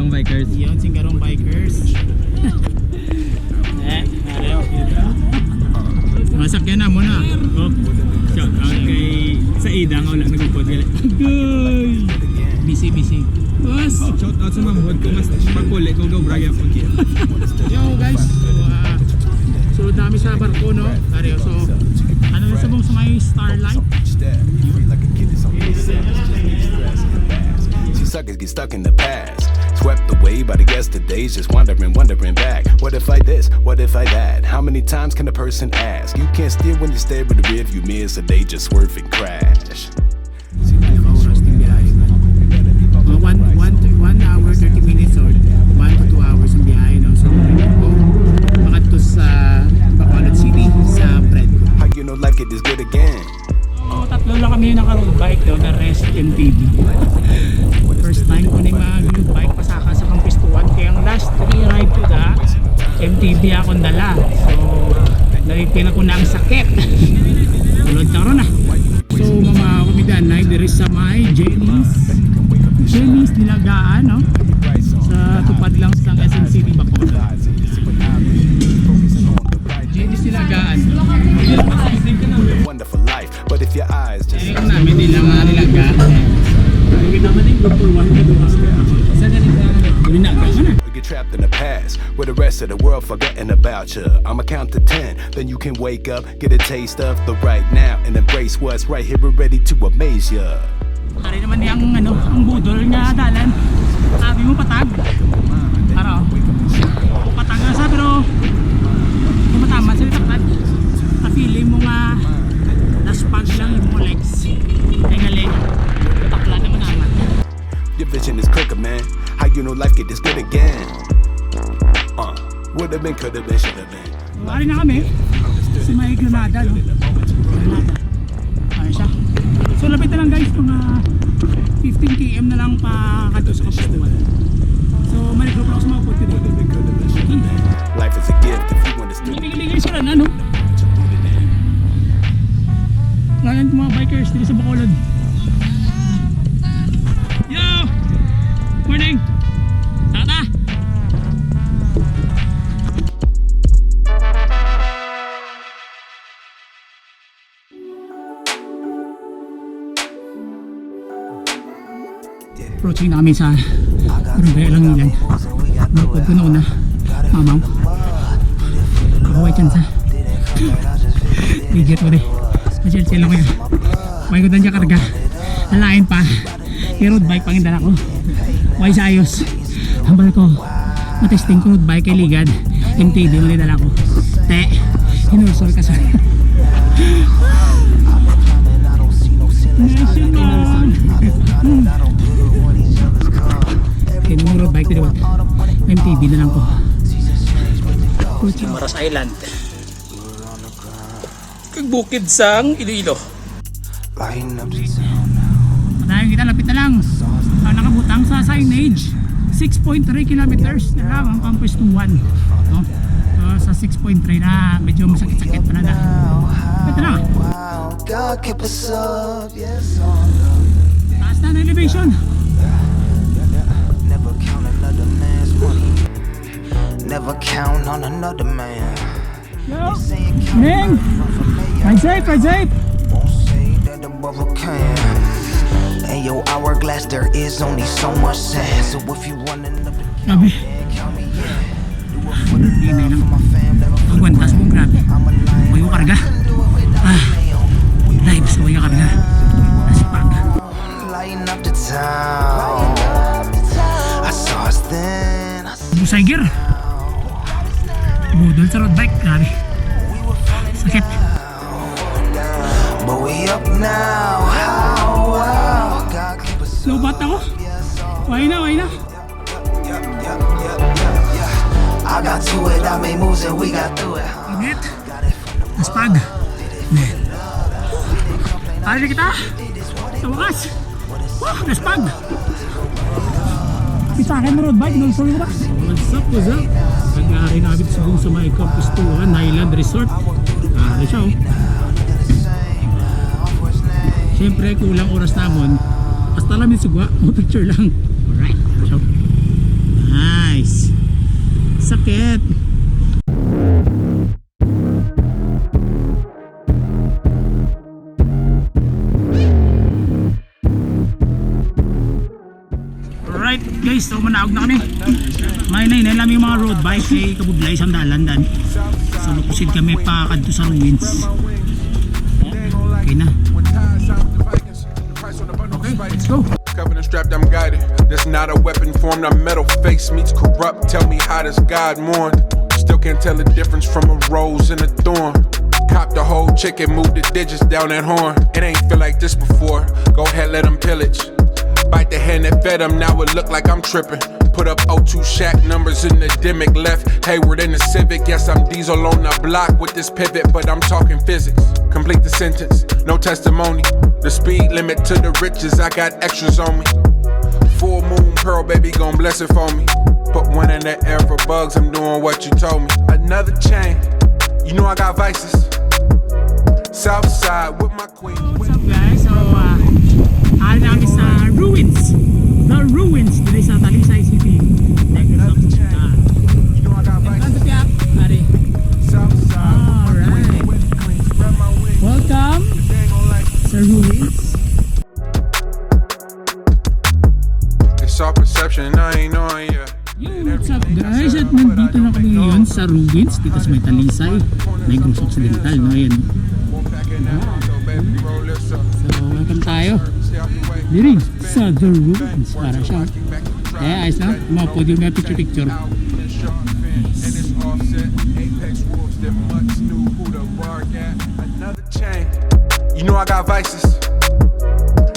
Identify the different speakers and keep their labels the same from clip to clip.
Speaker 1: Singgarong Bikers.
Speaker 2: Yun, Singgarong Bikers. Araw. Masakyan na muna. Oh, shout out kay sa Ida nga wala nagupod gali. Agay. Busy. Boss.
Speaker 1: Shout out sa mamod ko mas pagpuli ko go brag up.
Speaker 2: Yo guys. So dami sa barko no. Araw. So ano na sa sa may Starlight?
Speaker 3: Suckers get stuck in the past, swept away by the yesterdays, just wondering back. What if I this? What if I that? How many times can a person ask? You can't steer when you stare in the rearview mirror, so they just swerve and crash.
Speaker 2: 1 hour 30 minutes or 1 to 2 hours ang biyahe no. So bakit to sa Bacolod City sa Bread.
Speaker 3: How you know life get this good again?
Speaker 2: Tatlo lang kami yung naka-road bike daw, the rest MTB. First time ko na mag-road bike pasaka sa Campuestohan, kaya ang last 3 ride to the MTB akong dala. So nalipin ako na ang sakit. Tulad ka ron ah. So mga kumidanay, there is sa may Jenny's nilagaan no? Sa tupad lang sa SM City Bacolod. Jenny's nilagaan.
Speaker 3: Wonderful life, but if your eyes just
Speaker 2: ayun namin nilang nilagaan. Kita mo din grupo 1 ka doon. Sa ganito
Speaker 3: get trapped in the past where the rest of the world forgetting about you. I'ma count to 10, then you can wake up, get a taste of the right now, and embrace what's right here and ready to amaze you.
Speaker 2: Hari naman niyang ang budol nga dalan. Sabi mo patag. Para patag na sa pero kung matama sa takad. Kapili mo nga naspag lang yung mga legs. Ay galing. Takla naman naman.
Speaker 3: Your vision is cooking, man. How you know life get this good again? Would've been, could've been, should've been.
Speaker 2: Hari na kami. Si may Granada, no? Granada. Ayun siya. So lapit na lang guys, mga 15 km na lang pa kato sa Campuestohan. So may group lang sa mga photo dito.
Speaker 3: Life is a gift if you understood.
Speaker 2: Ibigay sila na, no? Ngayon mga bikers dito sa Bacolod. Yo! Morning! Tata! Approaching namin sa Barangay lang nilan. Napod ko noon na mamaw. Kakaway dyan sa legit mo de. Chill lang ko yan. May ko dyan karga. Alain pa. Yung road bike pang indala ko. Way sa ayos. Hambal ko. Matesting ko road bike kay Ligad. MTD mo nidala ko. Te. Inursol ka sa National. Kaya mo road bike dito. MTB na lang ko. Negros Island. Kagbukid sang Iloilo. Padayon kita, lapit na lang. Nakabutang sa signage 6.3 kilometers na lang ang Campuestohan, no? Sa 6.3 na medyo masakit-sakit pa na. Ito na. Taas na elevation.
Speaker 4: Never count on another man.
Speaker 2: Yo, Neng! Ride safe!
Speaker 4: Won't say that the brother can. And your hourglass, there is only so much sand. So if you wanna know the
Speaker 2: Grabe. Hindi lang. Magwantas mo, grabe. Huwag yung karga. Live sa huwag yung karga. Nasipag.
Speaker 4: lighting up the town. I saw us then.
Speaker 2: Busay gear. Budol sa road bike, grabe. Sakit.
Speaker 4: But we up now. How
Speaker 2: Lobat ako. Why na.
Speaker 4: I got to it, I made moves and we got through it.
Speaker 2: Pagit. Naspag. Pari kita. Sa wakas. Naspag. Kita akin mo road bike, no? Sorry ba? What's up? Nag-aari na abit sa may Campuestohan Highland Resort. Ano siya, oh. Siyempre, kulang oras namon. Basta lang yung sugwa. Picture lang. Alright. So, Sakit. Alright guys, so manaog na kami. May nainailam yung mga road bike kay kabublay isang dalandan. So lukusid kami pa kadto sa ruins. Okay na. Okay, let's go.
Speaker 5: Covered and strapped, I'm guided. This not a weapon formed. A metal face meets corrupt. Tell me how does God mourn? Still can't tell the difference from a rose and a thorn. Cop the whole chicken, move the digits down that horn. It ain't feel like this before. Go ahead, let them pillage. Bite the hand that fed them, now it look like I'm tripping. Put up O2 shack numbers in the Dimick left. Hayward in the Civic, yes I'm diesel on the block with this pivot, but I'm talking physics. Complete the sentence, no testimony. The speed limit to the riches, I got extras on me. Full moon pearl, baby gon' bless it for me. Put one in the air for bugs, I'm doing what you told me. Another chain, you know I got vices. South side with my queen.
Speaker 2: What's up guys? So ari namin sa ruins. The ruins dito sa Talisay City. Negros Island. Ano kaya? Ari. Alright. Welcome sa ruins.
Speaker 5: It's all perception, I ain't knowing ya.
Speaker 2: Yo, what's up guys? At nandito na kami ngayon sa ruins dito sa may Talisay, Negros Occidental, no? Ayan. So, welcome tayo. Diri sa The Ruins. Para siya. Eh, ayos na. Mga podium na picture-picture. Nice.
Speaker 5: You know I got vices.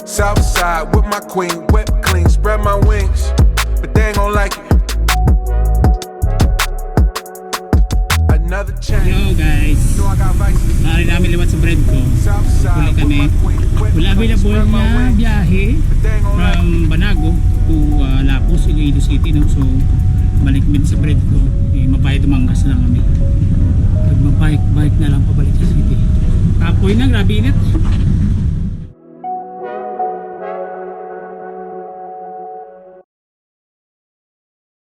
Speaker 5: South side with my queen, whip clean, spread my wings, but they ain't gon' like it. Another chain.
Speaker 2: Yo guys.
Speaker 5: You know I got vices.
Speaker 2: Maaari namin liwat sa bread ko. Huli kami. Wala available na biyahe from Banago to Lapos, Iloilo City, no? So balik kami sa bread ko. Mabay Dumangas lang kami. Pag mabike na lang pabalik sa city. Kapoy na, grabe init.